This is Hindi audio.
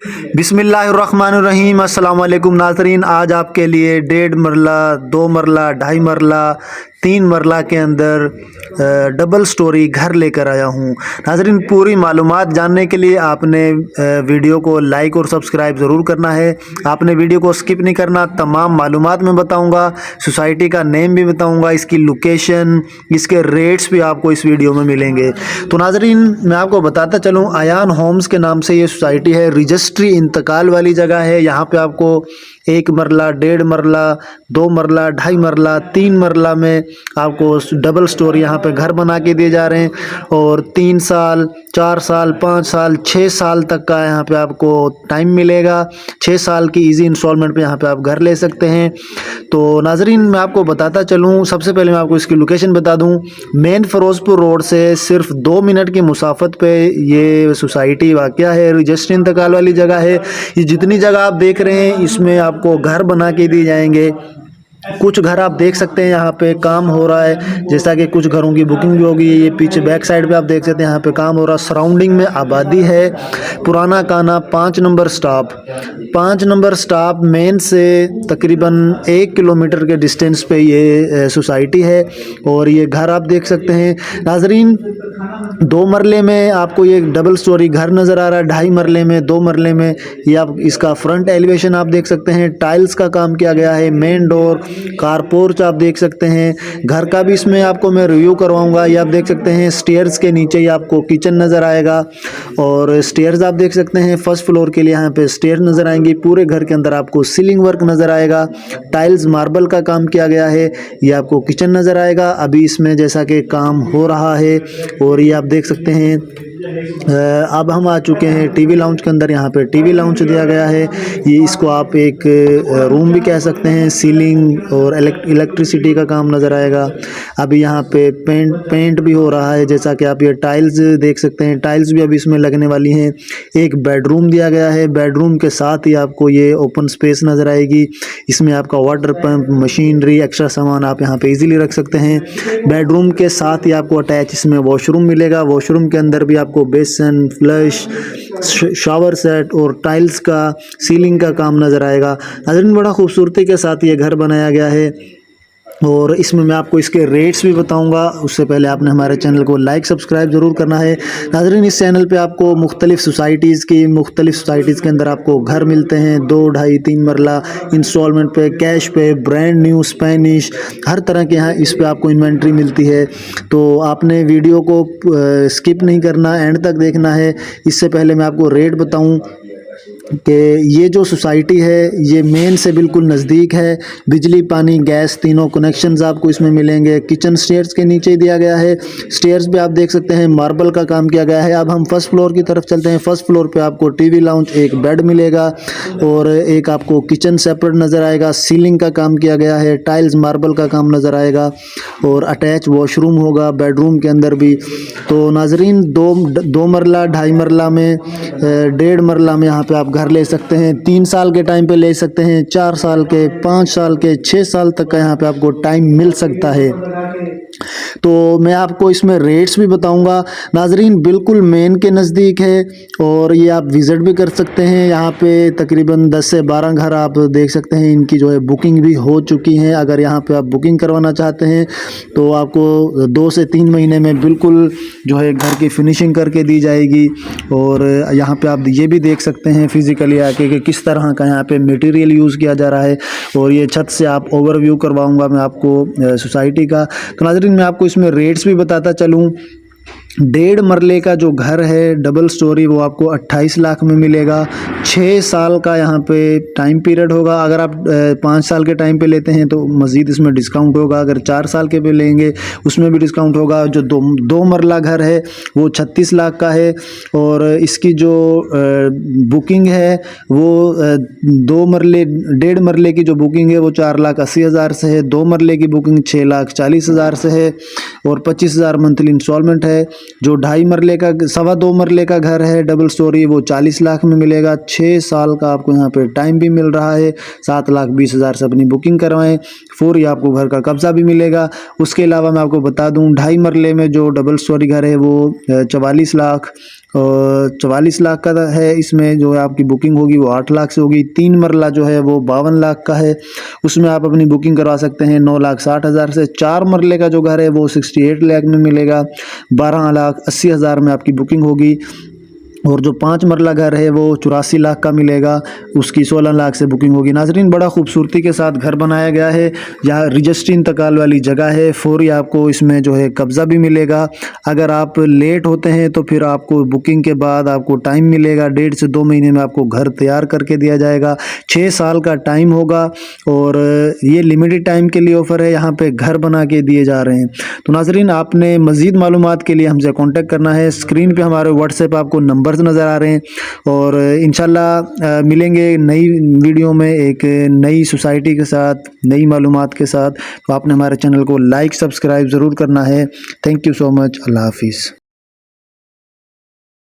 बिस्मिल्लाहिर्रहमानिर्रहीम। अस्सलाम वालेकुम नाज़रीन। आज आपके लिए 1.5 मरला, 2 मरला, 2.5 मरला, 3 मरला के अंदर डबल स्टोरी घर लेकर आया हूँ। नाज़रीन, पूरी मालूमात जानने के लिए आपने वीडियो को लाइक और सब्सक्राइब ज़रूर करना है। आपने वीडियो को स्किप नहीं करना। तमाम मालूमात मैं बताऊँगा, सोसाइटी का नेम भी बताऊँगा, इसकी लोकेशन, इसके रेट्स भी आपको इस वीडियो में मिलेंगे। तो नाज़रीन, मैं आपको बताता चलूँ, अयान होम्स के नाम से ये सोसाइटी है। रजिस्ट्री इंतकाल वाली जगह है। यहाँ पे आपको 1 मरला, 1.5 मरला, 2 मरला, 2.5 मरला, 3 मरला में आपको डबल स्टोरी यहाँ पे घर बना के दिए जा रहे हैं। और 3 साल, 4 साल, 5 साल, 6 साल तक का यहाँ पे आपको टाइम मिलेगा। 6 साल की इजी इंस्टॉलमेंट पे यहाँ पे आप घर ले सकते हैं। तो नाजरीन, मैं आपको बताता चलूँ, सबसे पहले मैं आपको इसकी लोकेशन बता दूँ। मेन फिरोजपुर रोड से सिर्फ 2 मिनट की मुसाफत पे ये सोसाइटी वाक़या है। रजिस्ट्री इंतकाल वाली जगह है। ये जितनी जगह आप देख रहे हैं, इसमें आपको घर बना के दिए जाएंगे। कुछ घर आप देख सकते हैं यहाँ पे काम हो रहा है, जैसा कि कुछ घरों की बुकिंग भी होगी। ये पीछे बैक साइड पे आप देख सकते हैं, यहाँ पे काम हो रहा है। सराउंडिंग में आबादी है। पुराना काना 5 number stop, 5 number stop main से तकरीबन 1 किलोमीटर के डिस्टेंस पे ये सोसाइटी है। और ये घर आप देख सकते हैं नाजरीन। 2 मरले में आपको ये डबल स्टोरी घर नज़र आ रहा है। 2.5 मरले में, 2 मरले में ये आप इसका फ्रंट एलिवेशन आप देख सकते हैं। टाइल्स का काम किया गया है। मेन डोर, कार पोर्च आप देख सकते हैं। घर का भी इसमें आपको मैं रिव्यू करवाऊंगा। ये आप देख सकते हैं, स्टेयर्स के नीचे ही आपको किचन नज़र आएगा। और स्टेयर्स आप देख सकते हैं, फर्स्ट फ्लोर के लिए यहाँ पे स्टेयर नज़र आएंगी। पूरे घर के अंदर आपको सीलिंग वर्क नज़र आएगा। टाइल्स मार्बल का काम किया गया है। ये आपको किचन नज़र आएगा अभी इसमें, जैसा कि काम हो रहा है। और ये आप देख सकते हैं, अब हम आ चुके हैं टीवी लाउंज के अंदर। यहाँ पे टीवी लाउंज दिया गया है। ये इसको आप एक रूम भी कह सकते हैं। सीलिंग और इलेक्ट्रिसिटी का काम नज़र आएगा। अभी यहाँ पे पेंट भी हो रहा है, जैसा कि आप ये टाइल्स देख सकते हैं। टाइल्स भी अभी इसमें लगने वाली हैं। एक बेडरूम दिया गया है। बेडरूम के साथ ही आपको ये ओपन स्पेस नज़र आएगी। इसमें आपका वाटर पंप, मशीनरी, एक्स्ट्रा सामान आप यहाँ पे इजीली रख सकते हैं। बेडरूम के साथ ही आपको अटैच इसमें वॉशरूम मिलेगा। वॉशरूम के अंदर भी आपको बेसन, फ्लश, शावर सेट और टाइल्स का, सीलिंग का काम नज़र आएगा। नाज़रीन, बड़ा खूबसूरती के साथ ये घर बनाया गया है। और इसमें मैं आपको इसके रेट्स भी बताऊंगा। उससे पहले आपने हमारे चैनल को लाइक सब्सक्राइब ज़रूर करना है। नाज़रीन, इस चैनल पे आपको मुख्तलिफ़ सोसाइटीज़ के अंदर आपको घर मिलते हैं। 2, 2.5, 3 मरला इंस्टॉलमेंट पे, कैश पे, ब्रांड न्यू, स्पेनिश, हर तरह के यहाँ इस पे आपको इन्वेंट्री मिलती है। तो आपने वीडियो को स्किप नहीं करना, एंड तक देखना है। इससे पहले मैं आपको रेट बताऊँ कि ये जो सोसाइटी है ये मेन से बिल्कुल नज़दीक है। बिजली, पानी, गैस तीनों कनेक्शंस आपको इसमें मिलेंगे। किचन स्टेयर्स के नीचे ही दिया गया है। स्टेयर्स पे आप देख सकते हैं, मार्बल का काम किया गया है। अब हम फर्स्ट फ्लोर की तरफ चलते हैं। फर्स्ट फ्लोर पे आपको टीवी लाउंज, एक बेड मिलेगा और एक आपको किचन सेपरेट नज़र आएगा। सीलिंग का काम किया गया है। टाइल्स, मार्बल का काम नज़र आएगा। और अटैच वॉशरूम होगा बेडरूम के अंदर भी। तो नाजरीन, 2 मरला, 2.5 मरला में, 1.5 मरला में यहाँ पे आप घर ले सकते हैं। 3 साल के टाइम पे ले सकते हैं। 4 साल के, 5 साल के, 6 साल तक का यहाँ पे आपको टाइम मिल सकता है। तो मैं आपको इसमें रेट्स भी बताऊंगा। नाजरीन, बिल्कुल मेन के नज़दीक है और ये आप विज़िट भी कर सकते हैं। यहाँ पे तकरीबन 10 से 12 घर आप देख सकते हैं। इनकी जो है बुकिंग भी हो चुकी है। अगर यहाँ पे आप बुकिंग करवाना चाहते हैं तो आपको 2 से 3 महीने में बिल्कुल जो है घर की फिनिशिंग करके दी जाएगी। और यहाँ पे आप ये भी देख सकते हैं फिज़िकली आके कि किस तरह का यहाँ पे मटेरियल यूज़ किया जा रहा है। और ये छत से आप ओवरव्यू करवाऊँगा मैं आपको सोसाइटी का। तो नाज़रीन, मैं आपको इसमें रेट्स भी बताता चलूँ। 1.5 मरले का जो घर है डबल स्टोरी, वो आपको 28 लाख में मिलेगा। 6 साल का यहाँ पे टाइम पीरियड होगा। अगर आप 5 साल के टाइम पे लेते हैं तो मज़ीद इसमें डिस्काउंट होगा। अगर 4 साल के पे लेंगे उसमें भी डिस्काउंट होगा। जो 2 मरला घर है वो 36 लाख का है। और इसकी जो बुकिंग है वो 2 मरले, 1.5 मरले की जो बुकिंग है वो 4,80,000 से है। 2 मरले की बुकिंग 6,40,000 से है और 25,000 मंथली इंस्टॉलमेंट है। जो 2.5 मरले का, 2.25 मरले का घर है डबल स्टोरी, वो 40 लाख में मिलेगा। 6 साल का आपको यहाँ पे टाइम भी मिल रहा है। 7,20,000 से अपनी बुकिंग करवाएं, फौरी आपको घर का कब्जा भी मिलेगा। उसके अलावा मैं आपको बता दूं, 2.5 मरले में जो डबल स्टोरी घर है वो 44 लाख 44 लाख का है। इसमें जो है आपकी बुकिंग होगी वो 8 लाख से होगी। 3 मरला जो है वो 52 लाख का है, उसमें आप अपनी बुकिंग करवा सकते हैं 9,60,000 से। 4 मरले का जो घर है वो 68 लाख में मिलेगा, 12,80,000 में आपकी बुकिंग होगी। और जो 5 मरला घर है वो 84 लाख का मिलेगा, उसकी 16 लाख से बुकिंग होगी। नाजरीन, बड़ा खूबसूरती के साथ घर बनाया गया है। यहाँ रजिस्ट्री इंतकाल वाली जगह है, फौरी आपको इसमें जो है कब्ज़ा भी मिलेगा। अगर आप लेट होते हैं तो फिर आपको बुकिंग के बाद आपको टाइम मिलेगा, 1.5 से 2 महीने में आपको घर तैयार करके दिया जाएगा। 6 साल का टाइम होगा और ये लिमिटेड टाइम के लिए ऑफ़र है, यहाँ पे घर बना के दिए जा रहे हैं। तो नाजरीन, आपने मज़ीद मालूमात के लिए हमसे कॉन्टेक्ट करना है। स्क्रीन पे हमारे व्हाट्सएप आपको नंबर्स नज़र आ रहे हैं और इंशाल्लाह मिलेंगे नई वीडियो में एक नई सोसाइटी के साथ, नई मालूमात के साथ। तो आपने हमारे चैनल को लाइक सब्सक्राइब ज़रूर करना है। Thank you so much. अल्लाह हाफिज़।